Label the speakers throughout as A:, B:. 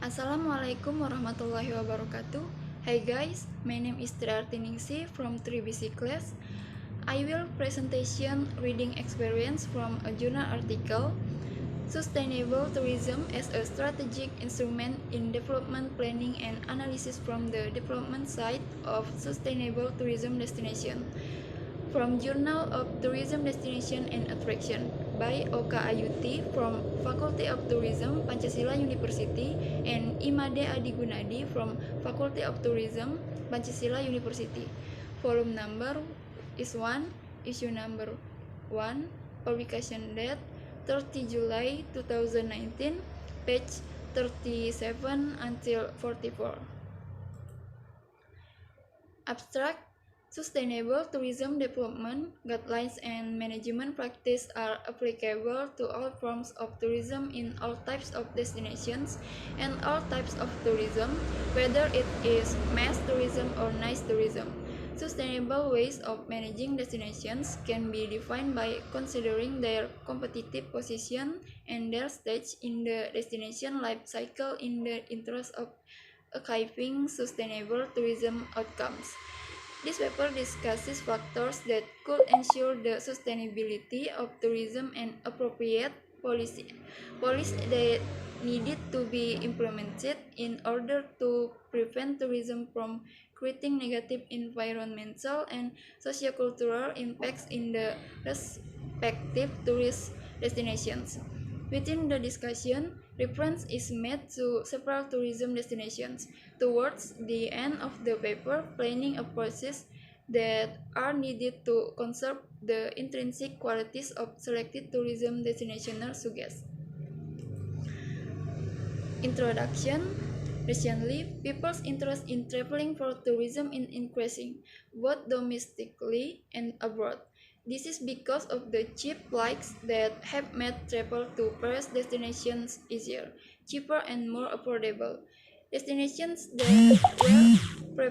A: Assalamualaikum warahmatullahi wabarakatuh. Hi guys, my name is Arti Ningsih from 3BC class. I will presentation reading experience from a journal article, Sustainable Tourism as a Strategic Instrument in Development Planning and Analysis from the Development Side of Sustainable Tourism Destination. From Journal of Tourism Destination and Attraction by Oka Ayuti from Faculty of Tourism, Pancasila University, and Imade Adi Gunadi from Faculty of Tourism, Pancasila University. Volume number is 1, issue number 1, publication date 30 July 2019, page 37 until 44. Abstract. Sustainable tourism development guidelines and management practice are applicable to all forms of tourism in all types of destinations and all types of tourism, whether it is mass tourism or niche tourism. Sustainable ways of managing destinations can be defined by considering their competitive position and their stage in the destination life cycle in the interest of achieving sustainable tourism outcomes. This paper discusses factors that could ensure the sustainability of tourism and appropriate policies that needed to be implemented in order to prevent tourism from creating negative environmental and sociocultural impacts in the respective tourist destinations. Within the discussion, reference is made to several tourism destinations. Towards the end of the paper, planning approaches that are needed to conserve the intrinsic qualities of selected tourism destinations are suggested. Introduction. Recently, people's interest in traveling for tourism is increasing, both domestically and abroad. This is because of the cheap flights that have made travel to various destinations easier, cheaper, and more affordable. Destinations that were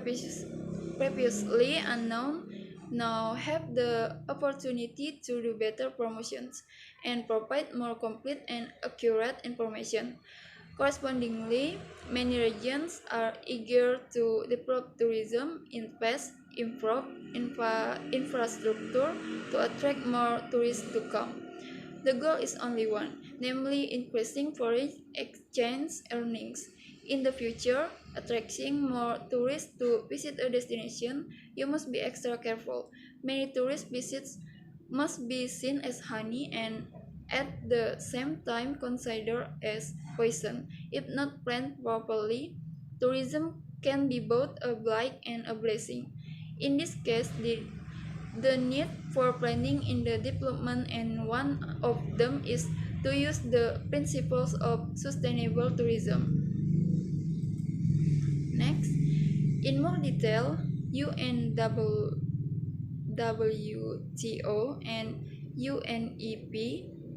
A: previously unknown now have the opportunity to do better promotions and provide more complete and accurate information. Correspondingly, many regions are eager to develop tourism, invest, improve infrastructure to attract more tourists to come. The goal is only one, namely increasing foreign exchange earnings. In the future, attracting more tourists to visit a destination, you must be extra careful. Many tourist visits must be seen as honey and at the same time considered as poison. If not planned properly, tourism can be both a blight and a blessing. In this case, the need for planning in the development, and one of them is to use the principles of sustainable tourism. Next, in more detail, UNWTO and UNEP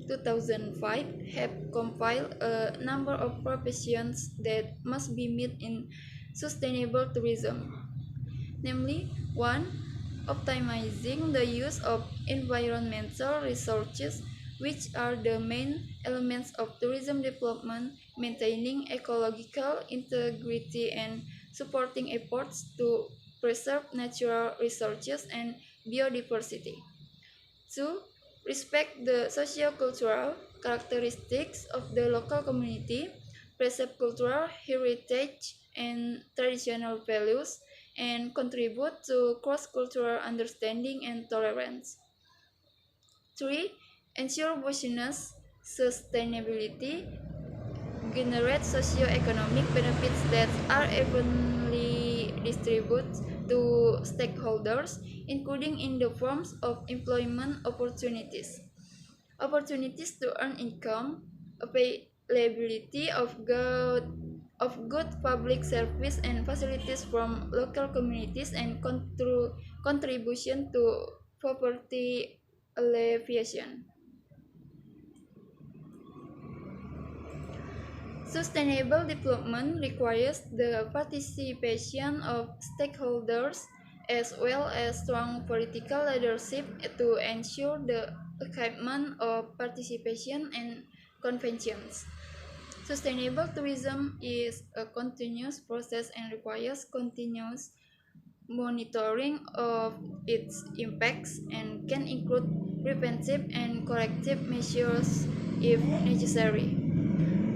A: 2005 have compiled a number of provisions that must be met in sustainable tourism. Namely, 1. Optimizing the use of environmental resources, which are the main elements of tourism development, maintaining ecological integrity and supporting efforts to preserve natural resources and biodiversity. 2. Respect the socio-cultural characteristics of the local community, preserve cultural heritage and traditional values, and contribute to cross-cultural understanding and tolerance. 3. Ensure business sustainability, generate socio-economic benefits that are evenly distributed to stakeholders, including in the forms of employment opportunities to earn income, availability of good public service and facilities from local communities, and contribution to poverty alleviation. Sustainable development requires the participation of stakeholders as well as strong political leadership to ensure the achievement of participation and conventions. Sustainable tourism is a continuous process and requires continuous monitoring of its impacts and can include preventive and corrective measures if necessary.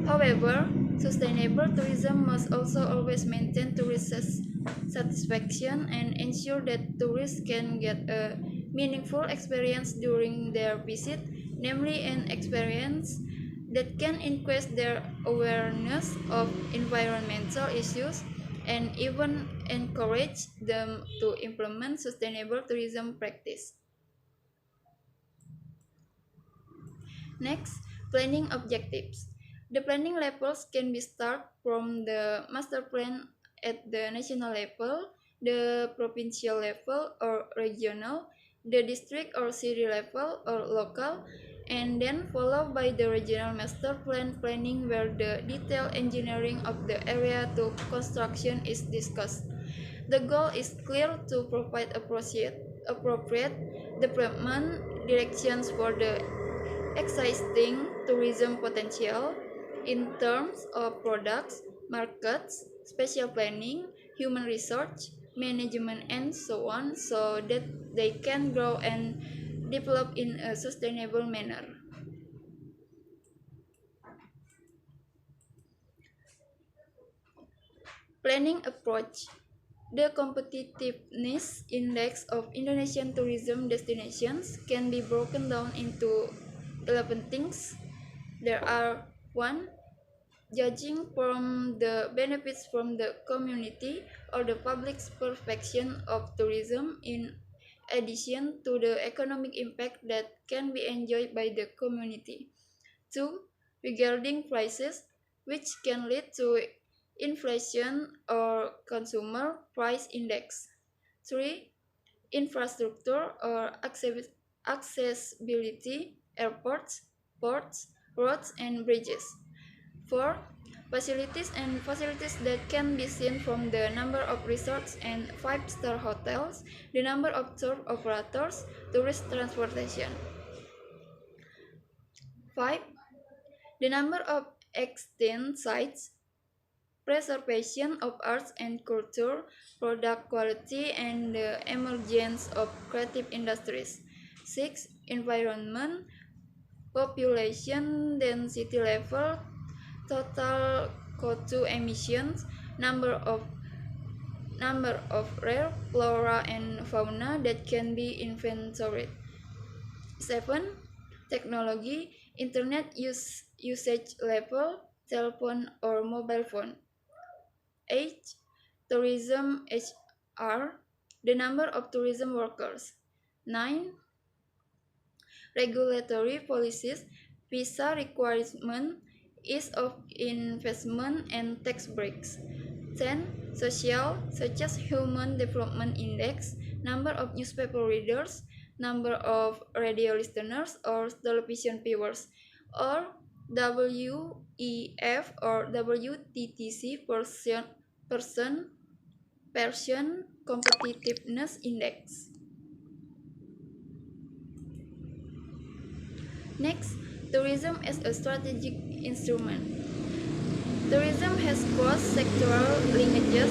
A: However, sustainable tourism must also always maintain tourist satisfaction and ensure that tourists can get a meaningful experience during their visit, namely an experience that can increase their awareness of environmental issues and even encourage them to implement sustainable tourism practice. Next, planning objectives. The planning levels can be start from the master plan at the national level, the provincial level or regional, the district or city level or local, and then followed by the regional master plan planning where the detailed engineering of the area to construction is discussed. The goal is clear to provide appropriate development directions for the existing tourism potential in terms of products, markets, spatial planning, human resource, management, and so on, so that they can grow and develop in a sustainable manner. Planning approach. The competitiveness index of Indonesian tourism destinations can be broken down into 11 things. There are 1. Judging from the benefits from the community or the public's perception of tourism in addition to the economic impact that can be enjoyed by the community. 2. Regarding prices, which can lead to inflation or consumer price index. 3. Infrastructure or accessibility, airports, ports, roads, and bridges. 4. Facilities that can be seen from the number of resorts and 5-star hotels, the number of tour operators, tourist transportation. 5. The number of extant sites, preservation of arts and culture, product quality, and the emergence of creative industries. 6. Environment, population density level, total CO2 emissions, number of rare flora and fauna that can be inventoried. 7. Technology, internet usage level, telephone or mobile phone. 8. Tourism HR, the number of tourism workers. 9. Regulatory policies, visa requirement, ease of investment, and tax breaks. 10. Social, such as Human Development Index, number of newspaper readers, number of radio listeners or television viewers, or WEF or WTTC person competitiveness index. Next, tourism as a strategic instrument. Tourism has cross-sectoral linkages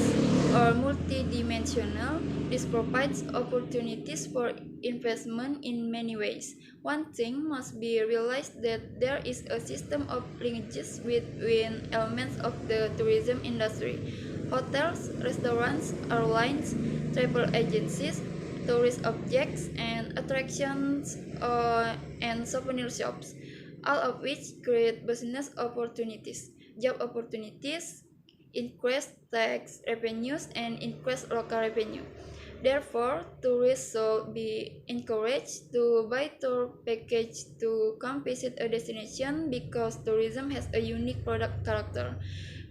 A: or multidimensional. This provides opportunities for investment in many ways. One thing must be realized that there is a system of linkages between elements of the tourism industry. Hotels, restaurants, airlines, travel agencies, tourist objects and attractions, and souvenir shops, all of which create business opportunities, job opportunities, increase tax revenues, and increase local revenue. Therefore, tourists should be encouraged to buy tour package to come visit a destination because tourism has a unique product character,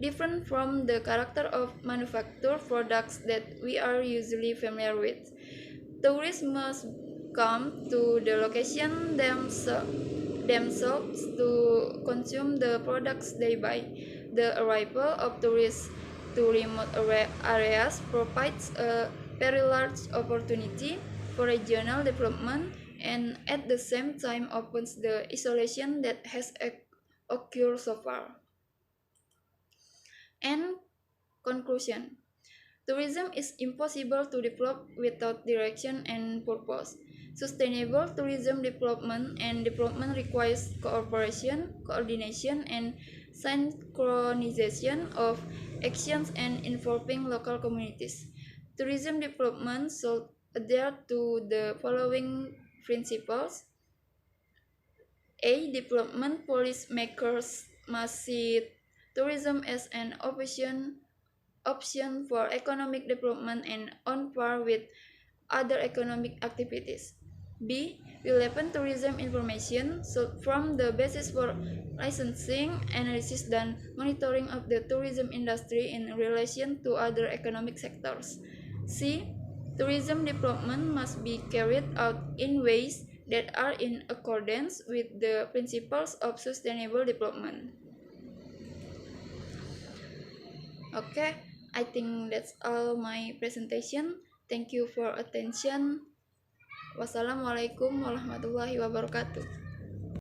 A: different from the character of manufactured products that we are usually familiar with. Tourists must come to the location themselves to consume the products they buy. The arrival of tourists to remote areas provides a very large opportunity for regional development and at the same time opens the isolation that has occurred so far. Conclusion: tourism is impossible to develop without direction and purpose. Sustainable tourism development and development requires cooperation, coordination, and synchronization of actions and involving local communities. Tourism development should adhere to the following principles. A. Development policymakers must see tourism as an option for economic development and on par with other economic activities. B. Relevant tourism information should form the basis for licensing, analysis, and monitoring of the tourism industry in relation to other economic sectors. C. Tourism development must be carried out in ways that are in accordance with the principles of sustainable development. Okay, I think that's all my presentation. Thank you for attention. Wassalamualaikum warahmatullahi wabarakatuh.